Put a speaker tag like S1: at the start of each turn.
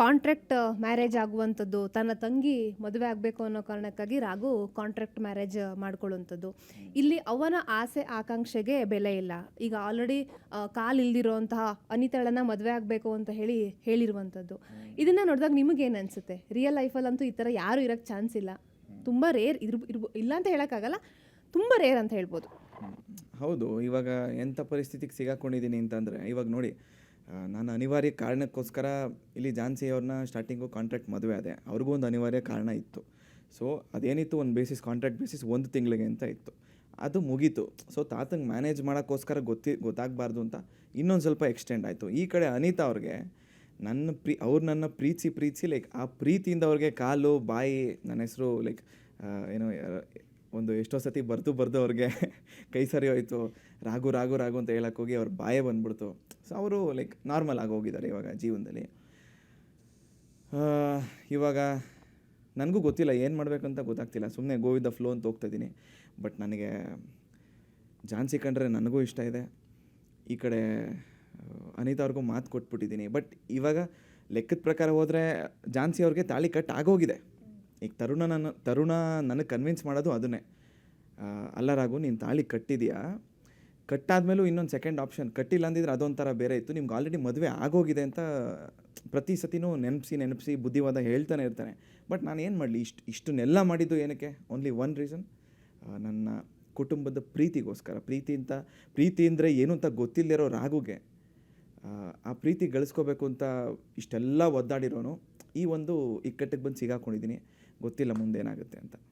S1: Contract marriage ಆಗುವಂಥದ್ದು, ತನ್ನ ತಂಗಿ ಮದುವೆ ಆಗಬೇಕು ಅನ್ನೋ ಕಾರಣಕ್ಕಾಗಿ ರಾಘು ಕಾಂಟ್ರಾಕ್ಟ್ ಮ್ಯಾರೇಜ್ ಮಾಡ್ಕೊಳ್ಳುವಂಥದ್ದು. ಇಲ್ಲಿ ಅವನ ಆಸೆ ಆಕಾಂಕ್ಷೆಗೆ ಬೆಲೆ ಇಲ್ಲ. ಈಗ ಆಲ್ರೆಡಿ ಕಾಲಿಲ್ದಿರೋಂತಹ ಅನಿತಾಳನ್ನ ಮದುವೆ ಆಗಬೇಕು ಅಂತ ಹೇಳಿರುವಂಥದ್ದು. ಇದನ್ನ ನೋಡಿದಾಗ ನಿಮಗೇನು ಅನಿಸುತ್ತೆ? ರಿಯಲ್ ಲೈಫಲ್ಲಂತೂ ಈ ಥರ ಯಾರೂ ಇರೋಕ್ಕೆ ಚಾನ್ಸ್ ಇಲ್ಲ. ತುಂಬ ರೇರ್ ಇಲ್ಲ ಅಂತ ಹೇಳೋಕ್ಕಾಗಲ್ಲ, ತುಂಬ ರೇರ್ ಅಂತ ಹೇಳ್ಬೋದು.
S2: ಹೌದು. ಇವಾಗ ಎಂಥ ಪರಿಸ್ಥಿತಿಗೆ ಸಿಗಾಕೊಂಡಿದ್ದೀನಿ ಅಂತಂದರೆ, ಇವಾಗ ನೋಡಿ, ನಾನು ಅನಿವಾರ್ಯ ಕಾರಣಕ್ಕೋಸ್ಕರ ಇಲ್ಲಿ ಝಾನ್ಸಿ ಅವ್ರನ್ನ ಸ್ಟಾರ್ಟಿಂಗು ಕಾಂಟ್ರಾಕ್ಟ್ ಮದುವೆ ಆದೆ. ಅವ್ರಿಗೂ ಒಂದು ಅನಿವಾರ್ಯ ಕಾರಣ ಇತ್ತು. ಸೊ ಅದೇನಿತ್ತು, ಒಂದು ಬೇಸಿಸ್, ಕಾಂಟ್ರಾಕ್ಟ್ ಬೇಸಿಸ್ 1 ತಿಂಗಳಿಗೆ ಅಂತ ಇತ್ತು. ಅದು ಮುಗೀತು. ಸೊ ತಾತಂಗೆ ಮ್ಯಾನೇಜ್ ಮಾಡೋಕ್ಕೋಸ್ಕರ ಗೊತ್ತಾಗಬಾರ್ದು ಅಂತ ಇನ್ನೊಂದು ಸ್ವಲ್ಪ ಎಕ್ಸ್ಟೆಂಡ್ ಆಯಿತು. ಈ ಕಡೆ ಅನಿತಾ ಅವ್ರಿಗೆ ಅವ್ರು ನನ್ನ ಪ್ರೀತಿಸಿ ಲೈಕ್ ಆ ಪ್ರೀತಿಯಿಂದ ಅವ್ರಿಗೆ ಕಾಲು ಬಾಯಿ ನನ್ನ ಹೆಸರು ಲೈಕ್ ಏನೋ ಒಂದು ಎಷ್ಟೋ ಸತಿ ಬರ್ದು ಅವ್ರಿಗೆ ಕೈ ಸರಿ ಹೋಯಿತು. ರಾಘು ಅಂತ ಹೇಳೋಕ್ಕೋಗಿ ಅವ್ರ ಬಾಯೇ ಬಂದ್ಬಿಡ್ತು. ಸೊ ಅವರು ಲೈಕ್ ನಾರ್ಮಲ್ ಆಗೋಗಿದ್ದಾರೆ ಇವಾಗ ಜೀವನದಲ್ಲಿ. ಇವಾಗ ನನಗೂ ಗೊತ್ತಿಲ್ಲ ಏನು ಮಾಡಬೇಕಂತ ಗೊತ್ತಾಗ್ತಿಲ್ಲ. ಸುಮ್ಮನೆ ಗೋ ವಿತ್ ದ ಫ್ಲೋ ಅಂತ ಹೋಗ್ತಾಯಿದ್ದೀನಿ. ಬಟ್ ನನಗೆ ಝಾನ್ಸಿ ಕಂಡ್ರೆ ನನಗೂ ಇಷ್ಟ ಇದೆ. ಈ ಕಡೆ ಅನಿತಾ ಅವ್ರಿಗೂ ಮಾತು ಕೊಟ್ಬಿಟ್ಟಿದ್ದೀನಿ. ಬಟ್ ಇವಾಗ ಲೆಕ್ಕದ ಪ್ರಕಾರ ಹೋದರೆ ಝಾನ್ಸಿ ಅವ್ರಿಗೆ ತಾಳಿ ಕಟ್ ಆಗೋಗಿದೆ. ಈಗ ತರುಣ ನನಗೆ ಕನ್ವಿನ್ಸ್ ಮಾಡೋದು ಅದನ್ನೇ. ಅಲ್ಲ ರಾಘು, ನೀನು ತಾಳಿ ಕಟ್ಟಿದೆಯಾ, ಕಟ್ಟಾದ್ಮೇಲೂ ಇನ್ನೊಂದು ಸೆಕೆಂಡ್ ಆಪ್ಷನ್ ಕಟ್ಟಿಲ್ಲ ಅಂದಿದ್ರೆ ಅದೊಂಥರ ಬೇರೆ ಇತ್ತು. ನಿಮ್ಗೆ ಆಲ್ರೆಡಿ ಮದುವೆ ಆಗೋಗಿದೆ ಅಂತ ಪ್ರತಿ ಸತಿನೂ ನೆನಪಿಸಿ ಬುದ್ಧಿವಾದ ಹೇಳ್ತಾನೆ ಇರ್ತಾನೆ. ಬಟ್ ನಾನು ಏನು ಮಾಡಲಿ, ಇಷ್ಟನ್ನೆಲ್ಲ ಮಾಡಿದ್ದು ಏನಕ್ಕೆ? ಓನ್ಲಿ ಒನ್ ರೀಸನ್, ನನ್ನ ಕುಟುಂಬದ ಪ್ರೀತಿಗೋಸ್ಕರ. ಪ್ರೀತಿ ಅಂದರೆ ಏನು ಅಂತ ಗೊತ್ತಿಲ್ಲದಿರೋ ರಾಘುಗೆ ಆ ಪ್ರೀತಿ ಗಳಿಸ್ಕೋಬೇಕು ಅಂತ ಇಷ್ಟೆಲ್ಲ ಒದ್ದಾಡಿರೋನು ಈ ಒಂದು ಇಕ್ಕಟ್ಟಿಗೆ ಬಂದು ಸಿಗಾಕೊಂಡಿದ್ದೀನಿ. ಗೊತ್ತಿಲ್ಲ ಮುಂದೇನಾಗುತ್ತೆ ಅಂತ.